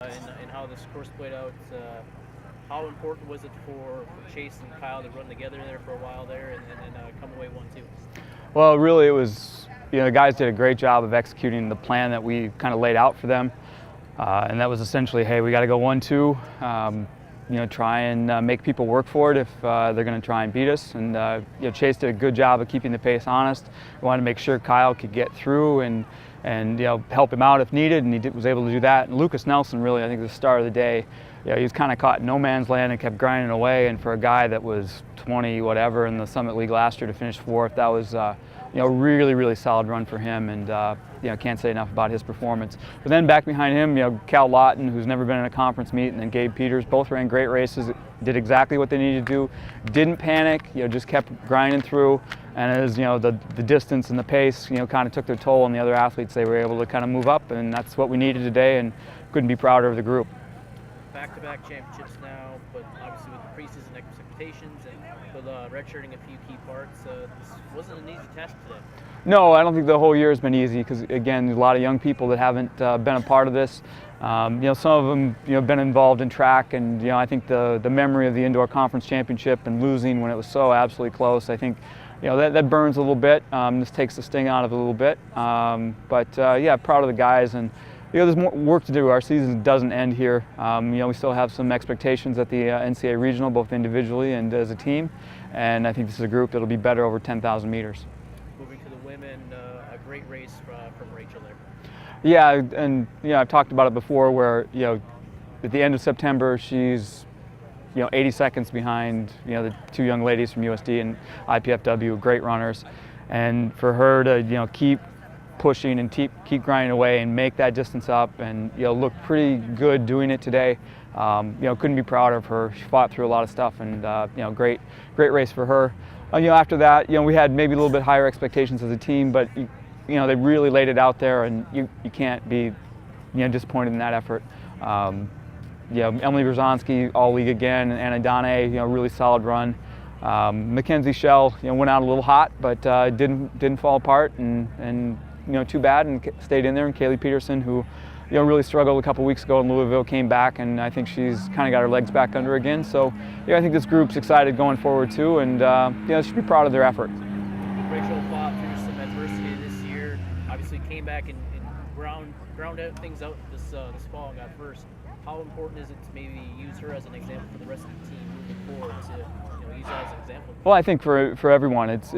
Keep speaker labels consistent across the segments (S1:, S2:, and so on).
S1: and how this course played out. How important was it for Chase and Kyle to run together there for a while there and then come away 1-2?
S2: Well, really, it was, the guys did a great job of executing the plan that we kind of laid out for them. And that was essentially, hey, we got to go 1-2, try and make people work for it if they're going to try and beat us. And Chase did a good job of keeping the pace honest. We wanted to make sure Kyle could get through and help him out if needed, and he was able to do that. And Lucas Nelson, really, I think, the star of the day. He was kind of caught in no man's land and kept grinding away. And for a guy that was 20 whatever in the Summit League last year to finish 4th, that was really, really solid run for him. And can't say enough about his performance. But then back behind him, Cal Lawton, who's never been in a conference meet, and then Gabe Peters, both ran great races, did exactly what they needed to do, didn't panic, just kept grinding through. And as the distance and the pace, kind of took their toll on the other athletes, they were able to kind of move up, and that's what we needed today, and couldn't be prouder of the group.
S1: Back-to-back championships now, but obviously with the preseason expectations and with redshirting a few key parts, this wasn't an easy task today.
S2: No, I don't think the whole year has been easy because, again, there's a lot of young people that haven't been a part of this. Some of them, been involved in track, and I think the memory of the indoor conference championship and losing when it was so absolutely close, I think, that burns a little bit. This takes the sting out of it a little bit. Yeah, proud of the guys, and there's more work to do. Our season doesn't end here. We still have some expectations at the NCAA regional, both individually and as a team, and I think this is a group that'll be better over 10,000 meters.
S1: Moving to the women, a great race from Rachel there.
S2: Yeah, and I've talked about it before, where at the end of September she's 80 seconds behind the two young ladies from USD and IPFW, great runners, and for her to keep pushing and keep grinding away and make that distance up and look pretty good doing it today. Couldn't be prouder of her. She fought through a lot of stuff, and great race for her. After that, we had maybe a little bit higher expectations as a team, but they really laid it out there, and you can't be disappointed in that effort. Emily Brzonski, all league again, and Anna Dane, really solid run. Mackenzie Shell, went out a little hot, but didn't fall apart, and too bad, and stayed in there. And Kaylee Peterson, who really struggled a couple weeks ago in Louisville, came back, and I think she's kind of got her legs back under again. So I think this group's excited going forward too, and should be proud of their effort.
S1: Rachel fought through some adversity this year. Obviously, came back and ground things out this fall and got first. How important is it to maybe use her as an example for the rest of the team moving forward to use her as an example?
S2: Well, I think for everyone, this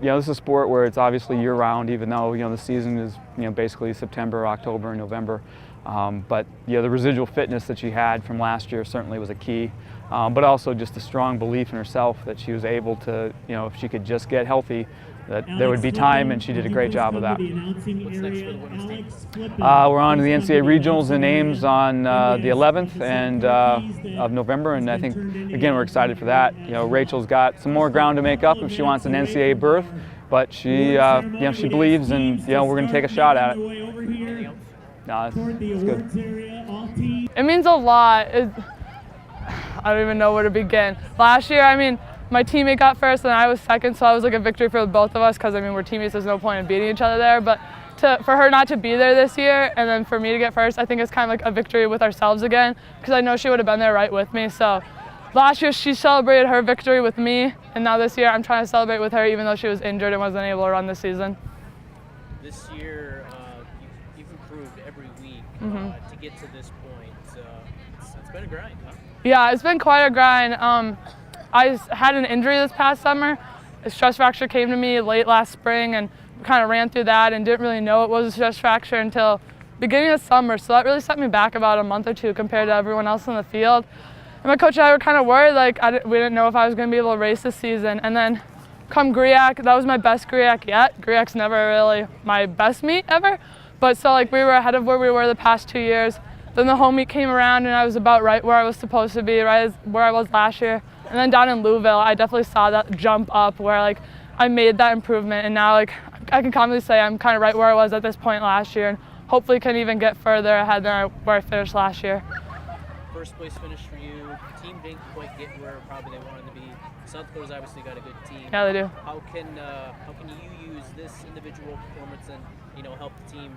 S2: is a sport where it's obviously year-round, even though the season is basically September, October, and November. But the residual fitness that she had from last year certainly was a key. But also just a strong belief in herself that she was able to, if she could just get healthy, that there would be time, and she did a great job of that.
S1: What's next for the women's team?
S2: We're on to the NCAA regionals in Ames on the 11th of November, and I think, again, we're excited for that. Rachel's got some more ground to make up if she wants an NCAA berth, but she she believes, and we're going to take a shot at it.
S1: Anything else?
S2: No, it's good.
S3: It means a lot. I don't even know where to begin. Last year, my teammate got first and I was second, so it was like a victory for both of us because, we're teammates, there's no point in beating each other there. But for her not to be there this year and then for me to get first, I think it's kind of like a victory with ourselves again, because I know she would have been there right with me. So last year she celebrated her victory with me, and now this year I'm trying to celebrate with her even though she was injured and wasn't able to run this season.
S1: This year, you've improved every week to get to this point. It's been a grind, huh?
S3: Yeah, it's been quite a grind. I had an injury this past summer. A stress fracture came to me late last spring, and kind of ran through that and didn't really know it was a stress fracture until beginning of summer. So that really set me back about a month or two compared to everyone else in the field. And my coach and I were kind of worried, we didn't know if I was going to be able to race this season. And then come GRIAC, that was my best GRIAC yet. GRIAC's never really my best meet ever, but so we were ahead of where we were the past 2 years. Then the home meet came around and I was about right where I was supposed to be, right where I was last year. And then down in Louisville, I definitely saw that jump up where I made that improvement, and now I can confidently say I'm kind of right where I was at this point last year, and hopefully can even get further ahead than where I finished last year.
S1: First place finish for you. The team didn't quite get where probably they wanted to be. South Dakota's obviously got a good team.
S3: Yeah, they do.
S1: How can you use this individual performance and help the team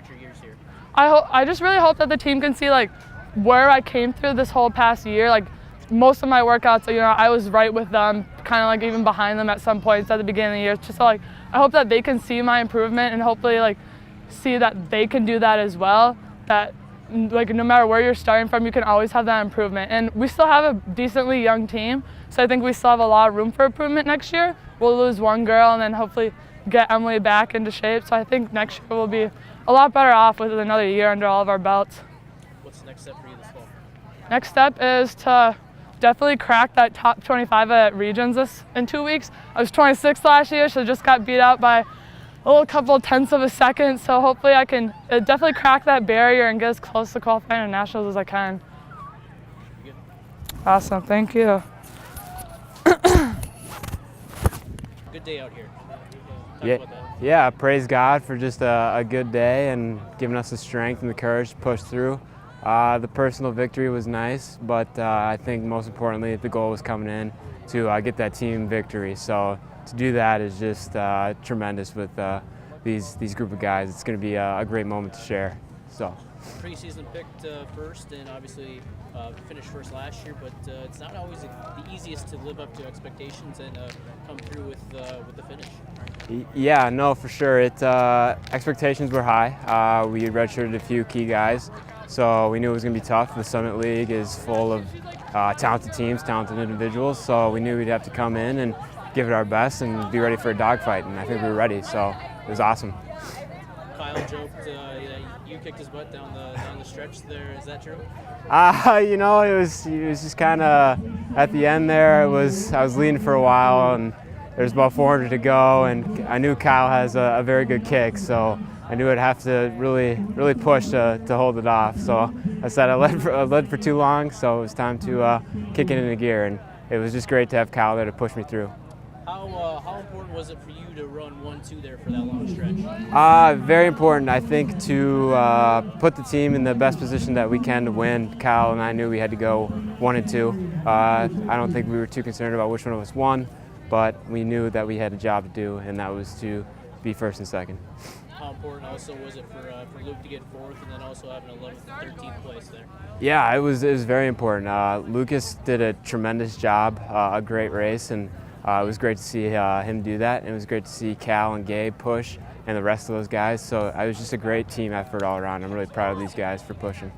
S1: future years here?
S3: I just really hope that the team can see like where I came through this whole past year. Like most of my workouts, I was right with them, kind of like even behind them at some points at the beginning of the year. Just so like I hope that they can see my improvement and hopefully like see that they can do that as well. That like no matter where you're starting from, you can always have that improvement. And we still have a decently young team, so I think we still have a lot of room for improvement next year. We'll lose one girl and then hopefully get Emily back into shape. So I think next year we'll be a lot better off with another year under all of our belts.
S1: What's the next step for you this fall?
S3: Next step is to definitely crack that top 25 at regions in 2 weeks. I was 26th last year, so just got beat out by a little couple tenths of a second. So hopefully I can definitely crack that barrier and get as close to qualifying to nationals as I can.
S1: Good.
S3: Awesome, thank you.
S1: Good day out here. Talk
S4: Yeah,
S1: about that.
S4: yeah. Praise God for just a good day and giving us the strength and the courage to push through. The personal victory was nice, but I think most importantly, the goal was coming in to get that team victory. So to do that is just tremendous with these group of guys. It's going to be a great moment to share. So.
S1: Preseason picked first and obviously finished first last year, but it's not always the easiest to live up to expectations and come through with the finish.
S4: Yeah, no, for sure. Expectations were high. We redshirted a few key guys, so we knew it was going to be tough. The Summit League is full of talented teams, talented individuals, so we knew we'd have to come in and give it our best and be ready for a dogfight, and I think we were ready, so it was awesome.
S1: Kyle joked you kicked his butt down the stretch there. Is that true?
S4: It was just kind of at the end there. I was leading for a while, and there's about 400 to go, and I knew Kyle has a very good kick, so I knew I'd have to really push to hold it off. So I said I led for too long, so it was time to kick it into gear, and it was just great to have Kyle there to push me through.
S1: How important was it for you to run 1-2 there for that long stretch?
S4: Very important, I think, to put the team in the best position that we can to win. Kyle and I knew we had to go 1 and 2. I don't think we were too concerned about which one of us won, but we knew that we had a job to do, and that was to be first and second.
S1: How important also was it for Luke to get fourth and then also having 11th and 13th place there?
S4: Yeah, it was very important. Lucas did a tremendous job, a great race, and it was great to see him do that. And it was great to see Cal and Gabe push and the rest of those guys. So it was just a great team effort all around. I'm really proud of these guys for pushing.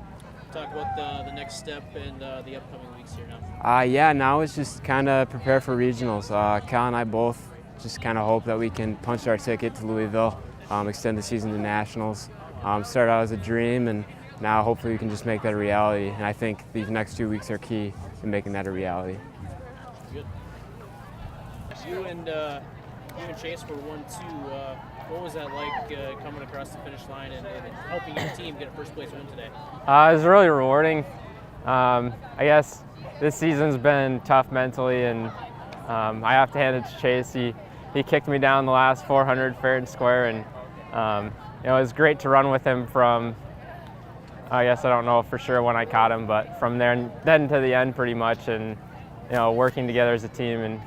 S1: Talk about the next step and the upcoming weeks here now.
S4: Yeah, now it's just kind of prepare for regionals. Cal and I both just kind of hope that we can punch our ticket to Louisville, extend the season to nationals. Started out as a dream, and now hopefully we can just make that a reality. And I think these next 2 weeks are key to making that a reality.
S1: Good. You and Chase were 1-2. What was that like coming across the finish line and helping your team get a first place win today?
S5: It was really rewarding. I guess this season's been tough mentally, and I have to hand it to Chase. He kicked me down the last 400 fair and square, and it was great to run with him from, I guess I don't know for sure when I caught him, but from there then to the end pretty much, and working together as a team. And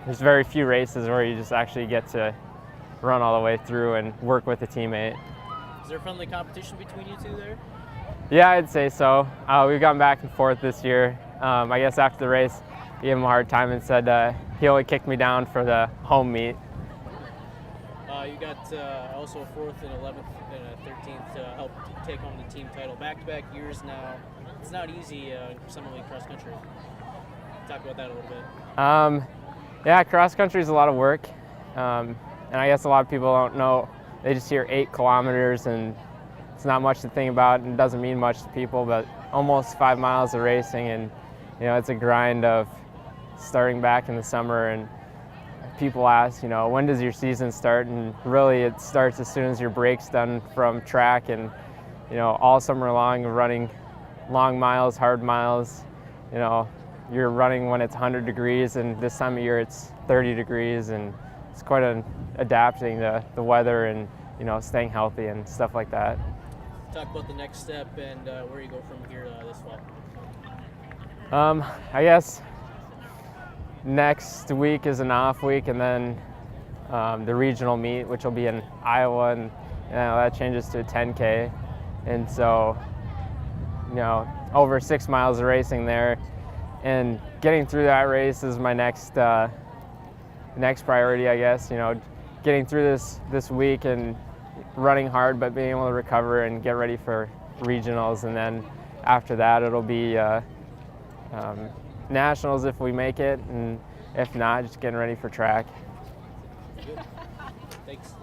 S5: there's very few races where you just actually get to run all the way through and work with a teammate.
S1: Is there friendly competition between you two there?
S5: Yeah, I'd say so. We've gone back and forth this year. I guess after the race, I gave him a hard time and said he only kicked me down for the home meet.
S1: You got also a 4th and 11th and a 13th to help take home the team title. Back-to-back years now. It's not easy for someone like cross country. Talk about that a little bit.
S5: Yeah, cross country is a lot of work, and I guess a lot of people don't know. They just hear 8 kilometers, and it's not much to think about, and it doesn't mean much to people. But almost 5 miles of racing, and it's a grind of starting back in the summer. And people ask, when does your season start? And really, it starts as soon as your break's done from track, and all summer long, running long miles, hard miles. You're running when it's 100 degrees, and this time of year it's 30 degrees, and it's quite adapting to the weather and staying healthy and stuff like that.
S1: Talk about the next step and where you go from here this fall.
S5: I guess next week is an off week, and then the regional meet, which will be in Iowa, and that changes to a 10K. And so, over 6 miles of racing there, and getting through that race is my next priority, I guess. Getting through this week and running hard, but being able to recover and get ready for regionals, and then after that it'll be nationals if we make it, and if not, just getting ready for track.
S1: Thanks.